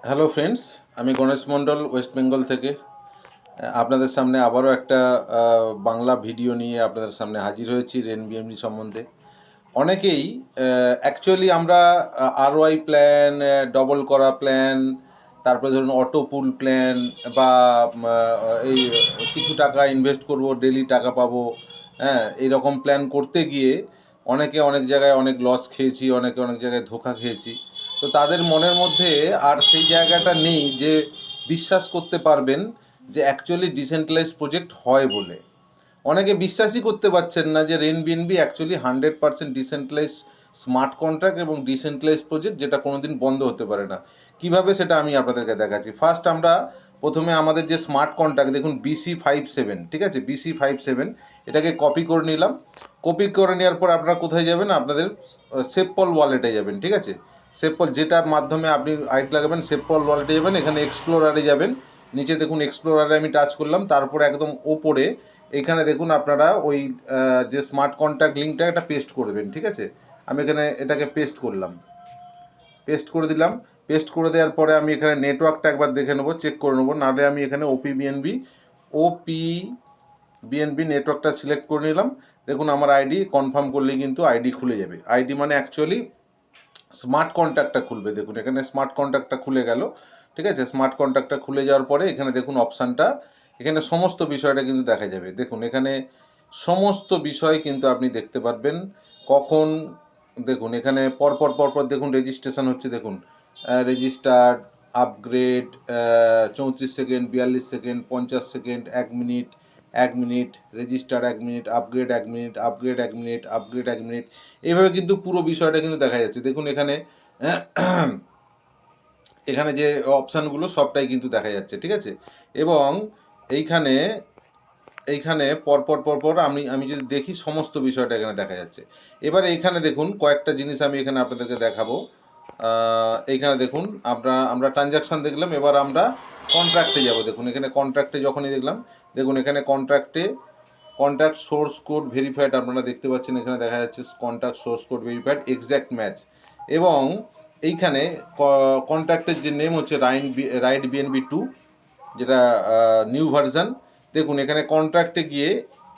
Hello friends, আমি গণেশ মণ্ডল West Bengal থেকে আপনাদের সামনে আবারও একটা বাংলা ভিডিও নিয়ে আপনাদের সামনে হাজির হয়েছি রেনবিএমডি সম্বন্ধে। অনেকেই অ্যাকচুয়ালি আমরা আরওআই প্ল্যান, ডবল করা প্ল্যান, তারপরে ধরুন অটো পুল প্ল্যান বা এই কিছু টাকা ইনভেস্ট করব ডেলি টাকা পাবো, হ্যাঁ, এইরকম প্ল্যান করতে গিয়ে অনেকে অনেক জায়গায় অনেক লস খেয়েছি, অনেকে অনেক জায়গায় ধোঁকা খেয়েছি। তো তাদের মনের মধ্যে আর সেই জায়গাটা নেই যে বিশ্বাস করতে পারবেন যে অ্যাকচুয়ালি ডিসেন্ট্রালাইজ প্রজেক্ট হয় বলে। অনেকে বিশ্বাসই করতে পারছেন না যে রেনবিএনবি অ্যাকচুয়ালি 100% ডিসেন্ট্রালাইজ স্মার্ট কন্ট্রাক্ট এবং ডিসেন্ট্রালাইজ প্রজেক্ট, যেটা কোনো দিন বন্ধ হতে পারে না। কিভাবে সেটা আমি আপনাদেরকে দেখাচ্ছি। ফার্স্ট আমরা প্রথমে আমাদের যে স্মার্ট কন্ট্রাক্ট দেখুন BC57, ঠিক আছে, BC57 এটাকে কপি করে নিলাম। কপি করে নেওয়ার পর আপনারা কোথায় যাবেন, আপনাদের সেভপল ওয়ালেটে যাবেন, ঠিক আছে। সেভপল যেটার মাধ্যমে আপনি আইডি লাগাবেন, সেভপল ওয়ালেটে যাবেন, এখানে এক্সপ্লোরারে যাবেন। নিচে দেখুন এক্সপ্লোরারে আমি টাচ করলাম, তারপর একদম ওপরে এইখানে দেখুন আপনারা ওই যে স্মার্ট কন্ট্যাক্ট লিঙ্কটা এটা পেস্ট করবেন, ঠিক আছে। আমি এখানে এটাকে পেস্ট করলাম, পেস্ট করে দিলাম। পেস্ট করে দেওয়ার পরে আমি এখানে নেটওয়ার্কটা একবার দেখে নেবো, চেক করে নেবো, নাহলে আমি এখানে ওপিবিএনবি নেটওয়ার্কটা সিলেক্ট করে নিলাম। দেখুন আমার আইডি কনফার্ম করলেই কিন্তু আইডি খুলে যাবে। আইডি মানে অ্যাকচুয়ালি স্মার্ট কন্ট্যাক্টটা খুলবে। দেখুন এখানে স্মার্ট কন্ট্যাক্টটা খুলে গেল, ঠিক আছে। স্মার্ট কন্ট্যাক্টটা খুলে যাওয়ার পরে এখানে দেখুন অপশানটা, এখানে সমস্ত বিষয়টা কিন্তু দেখা যাবে। দেখুন এখানে সমস্ত বিষয় কিন্তু আপনি দেখতে পারবেন কখন। দেখুন এখানে পরপর দেখুন রেজিস্ট্রেশন হচ্ছে। দেখুন registered, upgrade, 34 second, 42 second, 50 second, 1 minute, 1 minute, register 1 minute, upgrade 1 minute, upgrade 1 minute, upgrade 1 minute, এইভাবে কিন্তু পুরো বিষয়টা কিন্তু দেখা যাচ্ছে। দেখুন এখানে এখানে যে অপশানগুলো সবটাই কিন্তু দেখা যাচ্ছে, ঠিক আছে। এবং এইখানে এইখানে পরপর আমি যদি দেখি সমস্ত বিষয়টা এখানে দেখা যাচ্ছে। এবার এইখানে দেখুন কয়েকটা জিনিস আমি এখানে আপনাদেরকে দেখাবো। এইখানে দেখুন আমরা ট্রানজাকশান দেখলাম, এবার আমরা কন্ট্রাক্টে যাব। দেখুন এখানে কন্ট্রাক্টে যখনই দেখলাম, দেখুন এখানে কন্ট্রাক্ট সোর্স কোড ভেরিফাইড, আপনারা দেখতে পাচ্ছেন এখানে দেখা যাচ্ছে contract source code verified exact match. এবং এইখানে কন্ট্রাক্টের যে নেম হচ্ছে রাইট বিএনবি 2, যেটা নিউ ভার্সান। দেখুন এখানে কন্ট্রাক্টে গিয়ে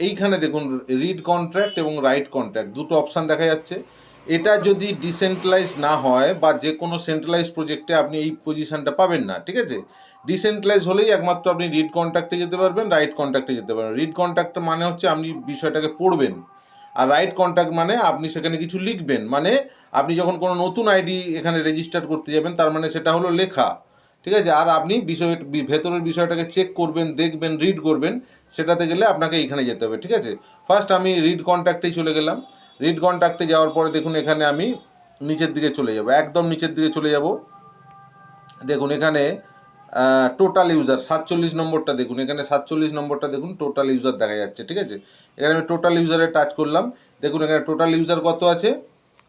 এইখানে দেখুন রিড কন্ট্রাক্ট এবং রাইট কন্ট্রাক্ট দুটো অপশান দেখা যাচ্ছে। এটা যদি ডিসেন্ট্রালাইজ না হয় বা যে কোনো সেন্ট্রালাইজ প্রজেক্টে আপনি এই পজিশানটা পাবেন না, ঠিক আছে। ডিসেন্ট্রালাইজ হলেই একমাত্র আপনি রিড কন্ট্রাক্টে যেতে পারবেন, রাইট কন্ট্রাক্টে যেতে পারবেন। রিড কন্ট্রাক্ট মানে হচ্ছে আপনি বিষয়টাকে পড়বেন, আর রাইট কন্ট্রাক্ট মানে আপনি সেখানে কিছু লিখবেন। মানে আপনি যখন কোনো নতুন আইডি এখানে রেজিস্টার করতে যাবেন, তার মানে সেটা হলো লেখা, ঠিক আছে। আর আপনি ভেতরের বিষয়টাকে চেক করবেন, দেখবেন, রিড করবেন, সেটাতে গেলে আপনাকে এইখানে যেতে হবে, ঠিক আছে। ফার্স্ট আমি রিড কন্ট্রাক্টেই চলে গেলাম। রিড কন্ট্রাক্টে যাওয়ার পরে দেখুন এখানে আমি নিচের দিকে চলে যাব, একদম নিচের দিকে চলে যাব। দেখুন এখানে টোটাল ইউজার 47 নম্বরটা দেখুন, এখানে 47 নম্বরটা দেখুন টোটাল ইউজার দেখা যাচ্ছে, ঠিক আছে। এখানে আমি টোটাল ইউজারে টাচ করলাম। দেখুন এখানে টোটাল ইউজার কত আছে,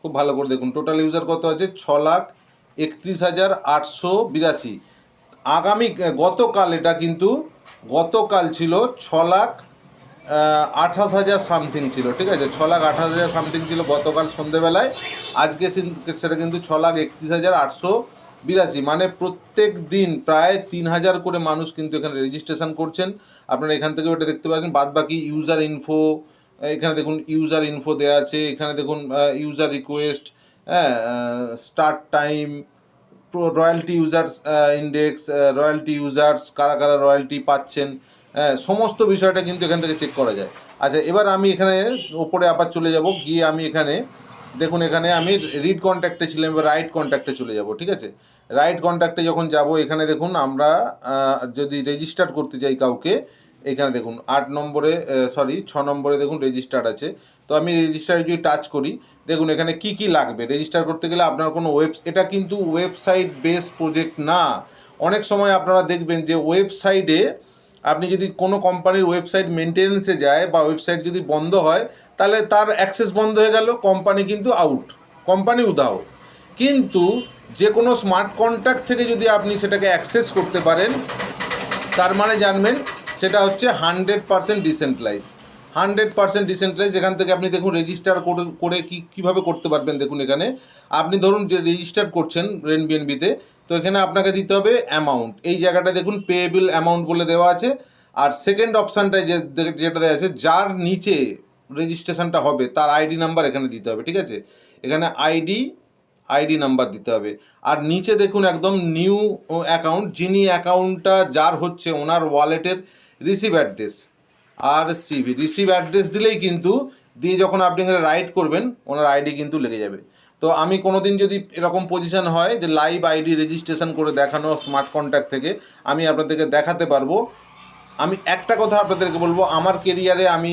খুব ভালো করে দেখুন টোটাল ইউজার কত আছে, 6,31,882। আগামী গতকাল, এটা কিন্তু গতকাল ছিল 6,28,000 সামথিং ছিল, ঠিক আছে। 6,28,000 সামথিং ছিল গতকাল সন্ধেবেলায়। আজকে সেটা কিন্তু 6,31,882। মানে প্রত্যেক দিন প্রায় 3,000 করে মানুষ কিন্তু এখানে রেজিস্ট্রেশন করছেন। আপনারা এখান থেকে ওটা দেখতে পাচ্ছেন। বাদ বাকি ইউজার ইনফো, এখানে দেখুন ইউজার ইনফো দেওয়া আছে। এখানে দেখুন ইউজার রিকোয়েস্ট, হ্যাঁ, start time, royalty users index, royalty users, কারা কারা রয়্যালটি পাচ্ছেন, সমস্ত বিষয়টা কিন্তু এখান থেকে চেক করা যায়। আচ্ছা, এবার আমি এখানে ওপরে আবার চলে যাব, গিয়ে আমি এখানে দেখুন এখানে আমি রিড কন্ট্যাক্টে ছিলাম, এবার রাইট কন্ট্যাক্টে চলে যাব, ঠিক আছে। রাইট কন্ট্যাক্টে যখন যাব, এখানে দেখুন আমরা যদি রেজিস্টার করতে চাই কাউকে, এখানে দেখুন 8 নম্বরে, 6 নম্বরে দেখুন রেজিস্টার আছে। তো আমি রেজিস্টারে যদি টাচ করি, দেখুন এখানে কি কি লাগবে রেজিস্টার করতে গেলে। আপনার কোনো এটা কিন্তু ওয়েবসাইট বেস প্রজেক্ট না। অনেক সময় আপনারা দেখবেন যে ওয়েবসাইটে আপনি যদি কোনো কোম্পানির ওয়েবসাইট মেনটেন্যান্সে যায় বা ওয়েবসাইট যদি বন্ধ হয়, তাহলে তার অ্যাক্সেস বন্ধ হয়ে গেল, কোম্পানি কিন্তু আউট, কোম্পানি উধাও। কিন্তু যে কোনো স্মার্ট কন্ট্রাক্ট থেকে যদি আপনি সেটাকে অ্যাক্সেস করতে পারেন, তার মানে জানবেন সেটা হচ্ছে 100% ডিসেন্ট্রালাইজ। 100% ডিসেন্ট্রালাইজ। এখান থেকে আপনি দেখুন রেজিস্টার করে কীভাবে করতে পারবেন। দেখুন এখানে আপনি ধরুন যে রেজিস্টার করছেন রেনবিএনবিতে, তো এখানে আপনাকে দিতে হবে অ্যামাউন্ট, এই জায়গাটা দেখুন পেয়েবল অ্যামাউন্ট বলে দেওয়া আছে। আর সেকেন্ড অপশানটায় যেটা দেওয়া আছে, যার নিচে রেজিস্ট্রেশনটা হবে তার আইডি নাম্বার এখানে দিতে হবে, ঠিক আছে, এখানে আইডি নাম্বার দিতে হবে। আর নিচে দেখুন একদম নিউ অ্যাকাউন্ট, যিনি অ্যাকাউন্টটা যার হচ্ছে ওনার ওয়ালেটের রিসিভ অ্যাড্রেস, আর রিসিভ অ্যাড্রেস দিলেই কিন্তু দিয়ে যখন আপনি এখানে রাইট করবেন ওনার আইডি কিন্তু লেগে যাবে। তো আমি কোনো দিন যদি এরকম পজিশন হয় যে লাইভ আইডি রেজিস্ট্রেশন করে দেখানো স্মার্ট কন্ট্যাক্ট থেকে, আমি আপনাদেরকে দেখাতে পারবো। আমি একটা কথা আপনাদেরকে বলবো, আমার কেরিয়ারে আমি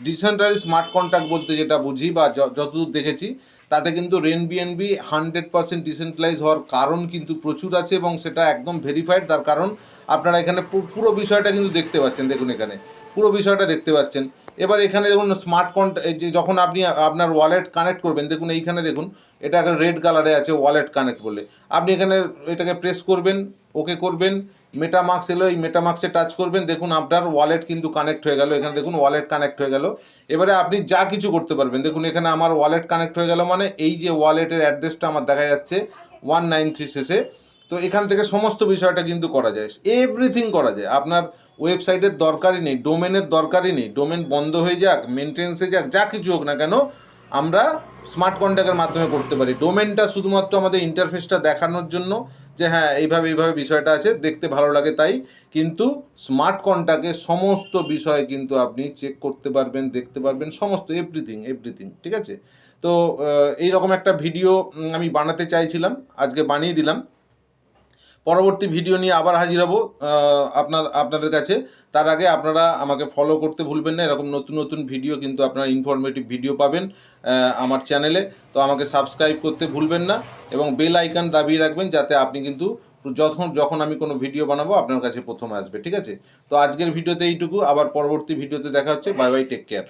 ডিসেন্ট্রালাইজড স্মার্ট কন্ট্রাক্ট বলতে যেটা বুঝি বা যতদূর দেখেছি, তাতে কিন্তু রেনবিএনবি 100% ডিসেন্ট্রালাইজ হওয়ার কারণ কিন্তু প্রচুর আছে, এবং সেটা একদম ভেরিফাইড। তার কারণ আপনারা এখানে পুরো বিষয়টা কিন্তু দেখতে পাচ্ছেন, দেখুন এখানে পুরো বিষয়টা দেখতে পাচ্ছেন। এবার এখানে দেখুন স্মার্ট কন্ট্রাক্ট, যখন আপনি আপনার ওয়ালেট কানেক্ট করবেন, দেখুন এইখানে দেখুন এটা একটা রেড কালারে আছে ওয়ালেট কানেক্ট বলে। আপনি এখানে এটাকে প্রেস করবেন, ওকে করবেন, মেটামার্কস এলো, এই মেটামার্কসে টাচ করবেন, দেখুন আপনার ওয়ালেট কিন্তু কানেক্ট হয়ে গেল। এখানে দেখুন ওয়ালেট কানেক্ট হয়ে গেল। এবারে আপনি যা কিছু করতে পারবেন, দেখুন এখানে আমার ওয়ালেট কানেক্ট হয়ে গেল, মানে এই যে ওয়ালেটের অ্যাড্রেসটা আমার দেখা যাচ্ছে 193 শেষে। তো এখান থেকে সমস্ত বিষয়টা কিন্তু করা যায়, এভরিথিং করা যায়। আপনার ওয়েবসাইটের দরকারই নেই, ডোমেনের দরকারই নেই, ডোমেন বন্ধ হয়ে যাক, মেনটেন্সে যাক, যা কিছু হোক না কেন, আমরা স্মার্ট কন্ট্যাক্টের মাধ্যমে করতে পারি। ডোমেনটা শুধুমাত্র আমাদের ইন্টারফেসটা দেখানোর জন্য, যে হ্যাঁ এইভাবে বিষয়টা আছে, দেখতে ভালো লাগে তাই। কিন্তু স্মার্ট কন্ট্যাক্টে সমস্ত বিষয় কিন্তু আপনি চেক করতে পারবেন, দেখতে পারবেন, সমস্ত এভরিথিং, ঠিক আছে। তো এইরকম একটা ভিডিও আমি বানাতে চাইছিলাম, আজকে বানিয়ে দিলাম। পরবর্তী ভিডিও নিয়ে আবার হাজির হব আপনাদের কাছে। তার আগে আপনারা আমাকে ফলো করতে ভুলবেন না, এরকম নতুন নতুন ভিডিও কিন্তু আপনারা ইনফরমেটিভ ভিডিও পাবেন আমার চ্যানেলে। তো আমাকে সাবস্ক্রাইব করতে ভুলবেন না, এবং বেল আইকন দাবিয়ে রাখবেন, যাতে আপনি কিন্তু যখন আমি কোনো ভিডিও বানাবো আপনার কাছে প্রথমে আসবে, ঠিক আছে। তো আজকের ভিডিওতে এইটুকু, আবার পরবর্তী ভিডিওতে দেখা হচ্ছে। Bye bye, take care.